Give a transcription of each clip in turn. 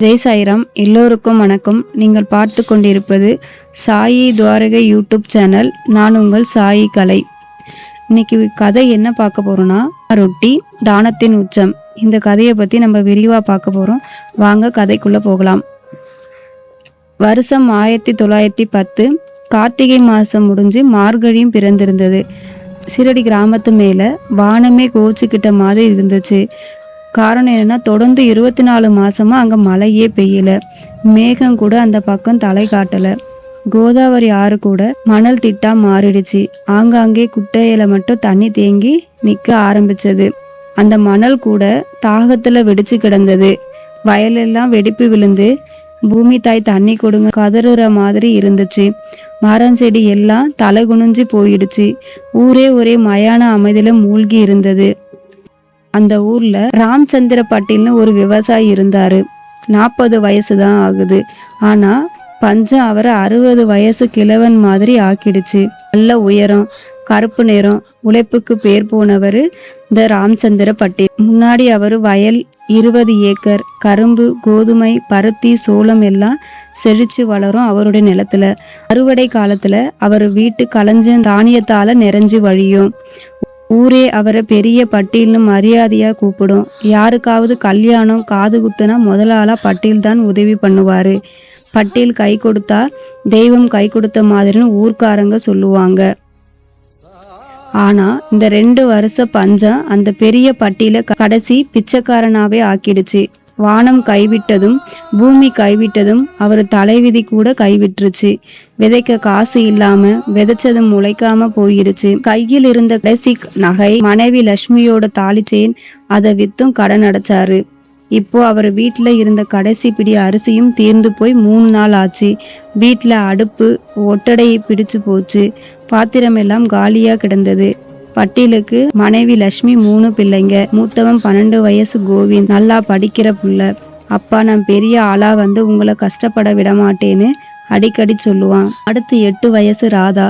ஜெய் சாய்ராம். எல்லோருக்கும் வணக்கம். நீங்கள் பார்த்து கொண்டிருப்பது சாயி துவாரகை யூடியூப் சேனல். நான் உங்கள் சாயி கலை. இன்னைக்கு கதை என்ன பார்க்க போறோம்னா, ரொட்டி தானத்தின் உச்சம். இந்த கதையை பற்றி நம்ம விரிவாக பார்க்க போகிறோம். வாங்க கதைக்குள்ளே போகலாம். வருஷம் 1910 கார்த்திகை மாதம் முடிஞ்சு மார்கழியும் பிறந்திருந்தது. சிரடி கிராமத்து மேலே வானமே கோச்சுக்கிட்ட மாதிரி இருந்துச்சு. காரணம் என்னன்னா, தொடர்ந்து 24 மாசமா அங்க மழையே பெய்யல. மேகம் கூட அந்த பக்கம் தலை காட்டல. கோதாவரி ஆறு கூட மணல் திட்டா மாறிடுச்சு. ஆங்காங்கே குட்டையில மட்டும் தண்ணி தேங்கி நிக்க ஆரம்பிச்சது. அந்த மணல் கூட தாகத்துல வெடிச்சு கிடந்தது. வயலெல்லாம் வெடிப்பு விழுந்து பூமி தாய் தண்ணி கொடுங்க கதறுற மாதிரி இருந்துச்சு. மரம் செடி எல்லாம் தலை குனிஞ்சு போயிடுச்சு. ஊரே ஒரே மயான அமைதியில மூழ்கி இருந்தது. அந்த ஊர்ல ராமச்சந்திர பட்டேல்னு ஒரு விவசாயி இருந்தாரு. 40 வயசு தான் ஆகுது. ஆனா பஞ்சம் அவரை 60 வயசு கிழவன் மாதிரி ஆக்கிடுச்சு. நல்ல உயரம், கருப்பு நிறம், உழைப்புக்கு பேர் போனவர் இந்த ராமச்சந்திர பட்டேல். முன்னாடி அவர் வயல் 20 ஏக்கர், கரும்பு, கோதுமை, பருத்தி, சோளம் எல்லாம் செழிச்சு வளரும் அவருடைய நிலத்துல. அறுவடை காலத்துல அவர் வீட்டு களஞ்ச தானியத்தால நிறைஞ்சு வழியும். ஊரே அவரை பெரிய பட்டேல்னு மரியாதையா கூப்பிடும். யாருக்காவது கல்யாணம், காது குத்துனா முதலாளா பட்டேல் தான் உதவி பண்ணுவாரு. பட்டேல் கை கொடுத்தா தெய்வம் கை கொடுத்த மாதிரின்னு ஊர்க்காரங்க சொல்லுவாங்க. ஆனா இந்த 2 வருஷ பஞ்சம் அந்த பெரிய பட்டேலை கடைசி பிச்சைக்காரனாவே ஆக்கிடுச்சு. வானம் கைவிட்டதும் பூமி கைவிட்டதும் அவர் தலைவிதி கூட கைவிட்டுருச்சு. விதைக்க காசு இல்லாம விதைச்சது முளைக்காம போயிடுச்சு. கையில் இருந்த கடைசி நகை மனைவி லட்சுமியோட தாலி செயின், அதை வித்தும் கடன் அடைச்சாரு. இப்போ அவர் வீட்டுல இருந்த கடைசி பிடி அரிசியும் தீர்ந்து போய் 3 நாள் ஆச்சு. வீட்டுல அடுப்பு ஒட்டடை பிடிச்சு போச்சு. பாத்திரம் எல்லாம் காலியா கிடந்தது. பட்டேலுக்கு மனைவி லட்சுமி 3 பிள்ளைங்க. மூத்தவன் 12 வயசு கோவிந்த், நல்லா படிக்கிற புள்ள. அப்பா, நான் பெரிய ஆளா வந்து உங்களை கஷ்டப்பட விட மாட்டேன்னு அடிக்கடி சொல்லுவான். அடுத்து 8 வயசு ராதா,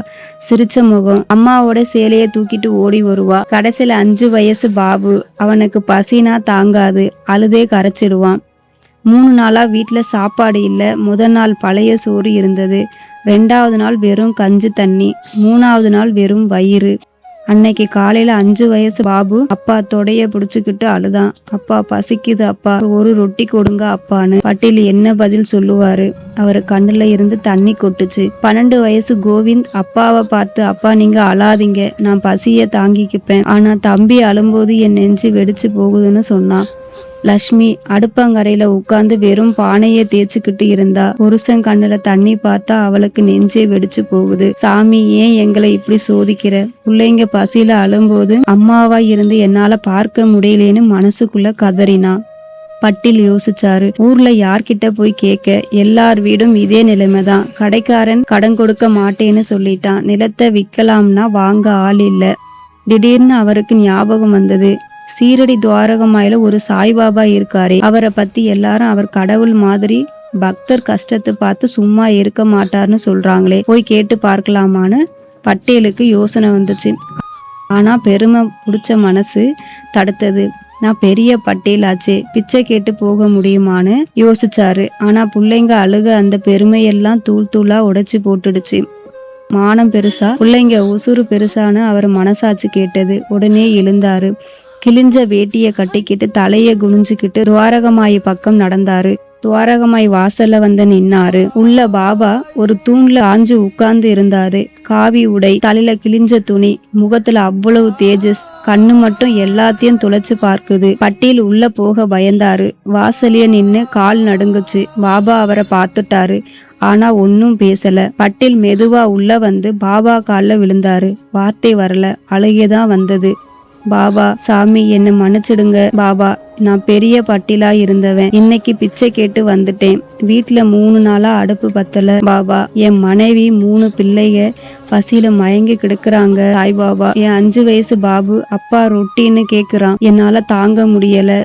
சிரிச்ச முகம், அம்மாவோட சேலையை தூக்கிட்டு ஓடி வருவா. கடைசியில 5 வயசு பாபு, அவனுக்கு பசினா தாங்காது, அழுதே கரைச்சிடுவான். 3 நாளா வீட்டுல சாப்பாடு இல்லை. முதல் நாள் பழைய சோறு இருந்தது. 2வது நாள் வெறும் கஞ்சி தண்ணி. 3வது நாள் வெறும் வயிறு. அன்னைக்கு காலையில 5 வயசு பாபு அப்பா தொடைய பிடிச்சுக்கிட்டு அழுதான். அப்பா, பசிக்குது அப்பா, ஒரு ரொட்டி கொடுங்க அப்பான்னு. பட்டேல் என்ன பதில் சொல்லுவாரு? அவரு கண்ணுல இருந்து தண்ணி கொட்டுச்சு. 12 வயசு கோவிந்த் அப்பாவை பார்த்து, அப்பா நீங்க அழாதீங்க, நான் பசிய தாங்கிக்குப்பேன், ஆனா தம்பி அழும்போது என் நெஞ்சு வெடிச்சு போகுதுன்னு சொன்னான். லட்சுமி அடுப்பங்கரையில உட்கார்ந்து வெறும் பானையை தேய்ச்சிக்கிட்டு இருந்தா. புருஷன் கண்ணுல தண்ணி பார்த்தா அவளுக்கு நெஞ்சே வெடிச்சு போகுது. சாமி, ஏன் எங்களை இப்படி சோதிக்கிற? பிள்ளைங்க பசியில அழும்போது அம்மாவா இருந்து என்னால பார்க்க முடியலேன்னு மனசுக்குள்ள கதறினா. பட்டேல் யோசிச்சாரு. ஊர்ல யார்கிட்ட போய் கேட்க? எல்லார் வீடும் இதே நிலைமைதான். கடைக்காரன் கடன் கொடுக்க மாட்டேன்னு சொல்லிட்டான். நிலத்தை விற்கலாம்னா வாங்க ஆள் இல்ல. திடீர்னு அவருக்கு ஞாபகம் வந்தது. சீரடி துவாரகமாயில ஒரு சாய்பாபா இருக்காரே, அவரை பத்தி எல்லாரும் அவர் கடவுள் மாதிரி, பக்தர் கஷ்டத்தை பார்த்து சும்மா இருக்க மாட்டார்னு சொல்றாங்களே, போய் கேட்டு பார்க்கலாமான்னு பட்டேலுக்கு யோசனை வந்துச்சு. ஆனா பெருமை பிடிச்ச மனசு தடுத்தது. நான் பெரிய பட்டேலாச்சே, பிச்சை கேட்டு போக முடியுமான்னு யோசிச்சாரு. ஆனா பிள்ளைங்க அழுக அந்த பெருமையெல்லாம் தூள் தூளா உடைச்சு போட்டுடுச்சு. மானம் பெருசா, பிள்ளைங்க உசுறு பெருசான்னு அவர் மனசாச்சு கேட்டது. உடனே எழுந்தாரு. கிழிஞ்ச வேட்டிய கட்டிக்கிட்டு தலைய குனிஞ்சுக்கிட்டு துவாரகமாயி பக்கம் நடந்தாரு. துவாரகமாய் வாசல்ல வந்து நின்னாரு. உள்ள பாபா ஒரு தூண்ல ஆஞ்சு உட்கார்ந்து இருந்தாரு. காவி உடை, தலையில கிழிஞ்ச துணி, முகத்துல அவ்வளவு தேஜஸ், கண்ணு மட்டும் எல்லாத்தையும் துளைச்சு பார்க்குது. பட்டேல் உள்ள போக பயந்தாரு. வாசலிய நின்னு கால் நடுங்குச்சு. பாபா அவரை பார்த்துட்டாரு. ஆனா ஒன்னும் பேசல. பட்டேல் மெதுவா உள்ள வந்து பாபா கால்ல விழுந்தாரு. வார்த்தை வரல, அழுகைதான் வந்தது. பாபா, சாமி என்ன மன்னிச்சிடுங்க பாபா, நான் பெரிய பட்டேலா இருந்தவன், இன்னைக்கு பிச்சை கேட்டு வந்துட்டேன். வீட்டுல 3 நாளா அடுப்பு பத்தல பாபா. என் மனைவி 3 பிள்ளைங்க பசியில மயங்கி கிடக்குறாங்க சாய்பாபா. என் 5 வயசு பாபு அப்பா ரொட்டின்னு கேக்குறான், என்னால தாங்க முடியல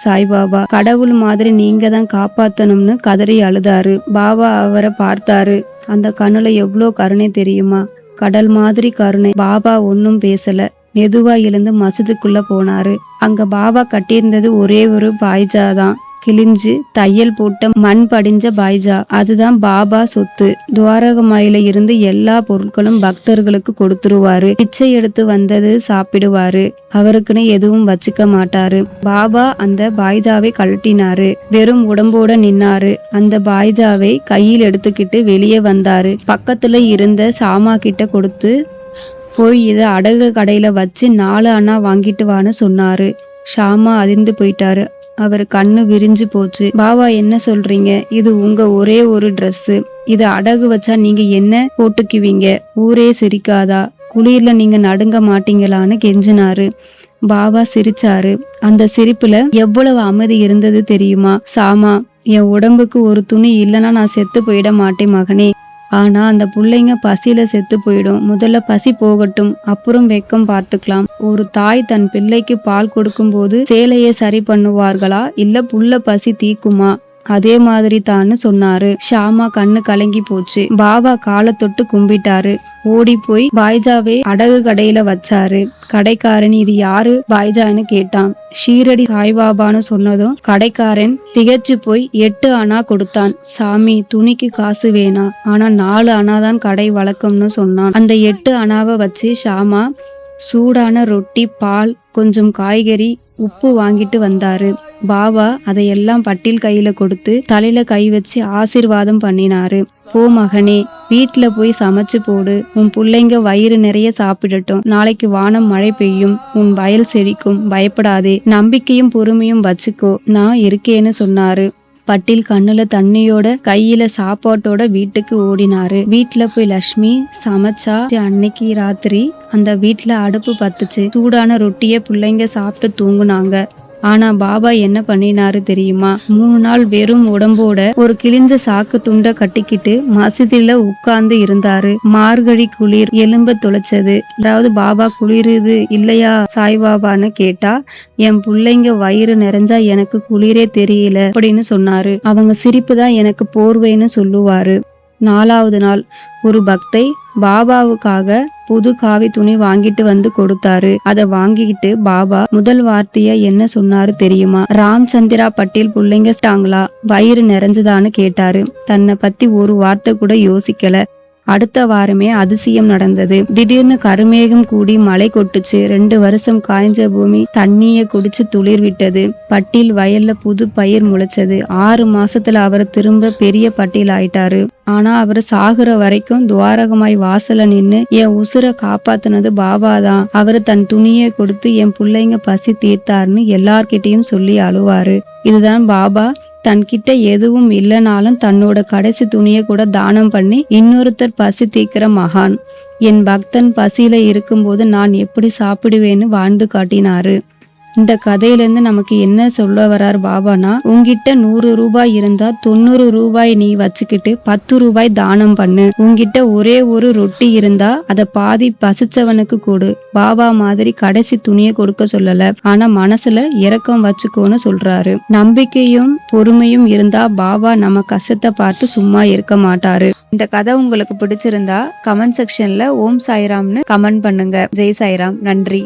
சாய்பாபா. கடவுள் மாதிரி நீங்க தான் காப்பாத்தணும்னு கதறி அழுதாரு. பாபா அவரை பார்த்தாரு. அந்த கண்ணுல எவ்வளோ கருணை தெரியுமா? கடல் மாதிரி கருணை. பாபா ஒன்னும் பேசல. மெதுவா எழுந்து மசூதிக்குள்ள போனாரு. அங்க பாபா கட்டியிருந்தது ஒரே ஒரு பாய்ஜா தான். கிழிஞ்சு தையல் போட்ட மண் படிஞ்ச பாய்ஜா. அதுதான் பாபா சொத்து. துவாரகமாயில இருந்து எல்லா பொருட்களும் பக்தர்களுக்கு கொடுத்துருவாரு. பிச்சை எடுத்து வந்தது சாப்பிடுவாரு. அவருக்குன்னு எதுவும் வச்சுக்க மாட்டாரு. பாபா அந்த பாய்ஜாவை கழட்டினாரு. வெறும் உடம்போட நின்னாரு. அந்த பாய்ஜாவை கையில் எடுத்துக்கிட்டு வெளியே வந்தாரு. பக்கத்துல இருந்த சாமா கிட்ட கொடுத்து, போய் இதை அடகு கடையில வச்சு 4 அணா வாங்கிட்டு வான்னு சொன்னாரு. ஷாமா அதிர்ந்து போயிட்டாரு. அவர் கண்ணு விரிஞ்சு போச்சு. பாபா என்ன சொல்றீங்க? இது உங்க ஒரே ஒரு ட்ரெஸ். இத அடகு வச்சா நீங்க என்ன போட்டுக்குவீங்க? ஊரே சிரிக்காதா? குளிர்ல நீங்க நடுங்க மாட்டீங்களான்னு கெஞ்சினாரு. பாபா சிரிச்சாரு. அந்த சிரிப்புல எவ்வளவு அமைதி இருந்தது தெரியுமா? சாமா, என் உடம்புக்கு ஒரு துணி இல்லைன்னா நான் செத்து போயிட மாட்டேன் மகனே. ஆனா அந்த புள்ளைங்க பசியில செத்து போயிடும். முதல்ல பசி போகட்டும், அப்புறம் வெக்கம் பார்த்துக்கலாம். ஒரு தாய் தன் பிள்ளைக்கு பால் கொடுக்கும் போது சேலையை சரி பண்ணுவார்களா, இல்ல புள்ள பசி தீக்குமா? அதே மாதிரி தான்னு சொன்னாரு. ஷாமா கண்ணு கலங்கி போச்சு. பாபா காலை தொட்டு கும்பிட்டாரு. ஓடி போய் பாய்ஜாவை அடகு கடையில வச்சாரு. கடைக்காரன் இது யாரு பாய்ஜான்னு கேட்டான். ஷீரடி சாய்பாபான்னு சொன்னதும் கடைக்காரன் திகச்சு போய் 8 அணா கொடுத்தான். சாமி, துணிக்கு காசு வேணாம், ஆனா 4 அணாதான் கடை வழக்கம்னு சொன்னான். அந்த 8 அணாவை வச்சு ஷாமா சூடான ரொட்டி, பால், கொஞ்சம் காய்கறி, உப்பு வாங்கிட்டு வந்தாரு. பாபா அதையெல்லாம் பட்டில் கையில கொடுத்து தலையில கை வச்சு ஆசீர்வாதம் பண்ணினாரு. போ மகனே, வீட்டுல போய் சமைச்சு போடு. உன் பிள்ளைங்க வயிறு நிறைய சாப்பிடட்டும். நாளைக்கு வானம் மழை பெய்யும், உன் வயல் செழிக்கும். பயப்படாதே, நம்பிக்கையும் பொறுமையும் வச்சுக்கோ, நான் இருக்கேன்னு சொன்னாரு. பட்டில் கண்ணுல தண்ணியோட கையில சாப்பாட்டோட வீட்டுக்கு ஓடினாரு. வீட்டுல போய் லட்சுமி சமைச்சா. அன்னைக்கு ராத்திரி அந்த வீட்டுல அடுப்பு பத்துச்சு. சூடான ரொட்டிய பிள்ளைங்க சாப்பிட்டு தூங்குனாங்க. ஆனா பாபா என்ன பண்ணினாரு தெரியுமா? 3 நாள் வெறும் உடம்போட ஒரு கிழிஞ்ச சாக்கு துண்டை கட்டிக்கிட்டு மசூதியில உட்கார்ந்து இருந்தாரு. மார்கழி குளிர் எலும்ப தொலைச்சது. அதாவது பாபா குளிருது இல்லையா சாய்பாபான்னு கேட்டா, என் பிள்ளைங்க வயிறு நிறைஞ்சா எனக்கு குளிரே தெரியல அப்படின்னு சொன்னாரு. அவங்க சிரிப்பு தான் எனக்கு போர்வைன்னு சொல்லுவாரு. 4வது நாள் ஒரு பக்தை பாபாவுக்காக புது காவி துணி வாங்கிட்டு வந்து கொடுத்தாரு. அதை வாங்கிக்கிட்டு பாபா முதல் வார்த்தையா என்ன சொன்னாரு தெரியுமா? ராம்சந்திரா பட்டேல் பிள்ளைங்க வயிறு நிறைஞ்சதான்னு கேட்டாரு. தன்னை பத்தி ஒரு வார்த்தை கூட யோசிக்கல. அடுத்த வாரமே அதிசயம் நடந்தது. திடீர்னு கருமேகம் கூடி மழை கொட்டுச்சு. 2 வருஷம் காய்ஞ்ச பூமி தண்ணிய குடிச்சு துளிர் விட்டது. பட்டில் வயல்ல புது பயிர் முளைச்சது. 6 மாசத்துல அவர் திரும்ப பெரிய பட்டில் ஆயிட்டாரு. ஆனா அவர் சாகுற வரைக்கும் துவாரகமாய் வாசல நின்னு என் உசுரை காப்பாத்துனது பாபாதான். அவரு தன் துணியை கொடுத்து என் பிள்ளைங்க பசி தீர்த்தாருன்னு எல்லார்கிட்டையும் சொல்லி அழுவாரு. இதுதான் பாபா தன்கிட்ட எதுவும் இல்லைனாலும் தன்னோட கடைசி துணியை கூட தானம் பண்ணி இன்னொருத்தர் பசி தீர்க்கிற மகான். என் பக்தன் பசியில இருக்கும்போது நான் எப்படி சாப்பிடுவேன்னு வாழ்ந்து காட்டினாரு. இந்த கதையிலேருந்து நமக்கு என்ன சொல்ல வர்றார் பாபானா, உங்ககிட்ட 100 ரூபாய் இருந்தா 90 ரூபாய் நீ வச்சுக்கிட்டு 10 ரூபாய் தானம் பண்ணு. உங்ககிட்ட ஒரே ஒரு ரொட்டி இருந்தா அதை பாதி பசிச்சவனுக்கு கொடு. பாபா மாதிரி கடைசி துணியை கொடுக்க சொல்லல, ஆனா மனசுல இரக்கம் வச்சுக்கோன்னு சொல்றாரு. நம்பிக்கையும் பொறுமையும் இருந்தா பாபா நம்ம கஷ்டத்தை பார்த்து சும்மா இருக்க மாட்டாரு. இந்த கதை உங்களுக்கு பிடிச்சிருந்தா கமெண்ட் செக்ஷன்ல ஓம் சாய்ராம்னு கமெண்ட் பண்ணுங்க. ஜெய் சாய்ராம். நன்றி.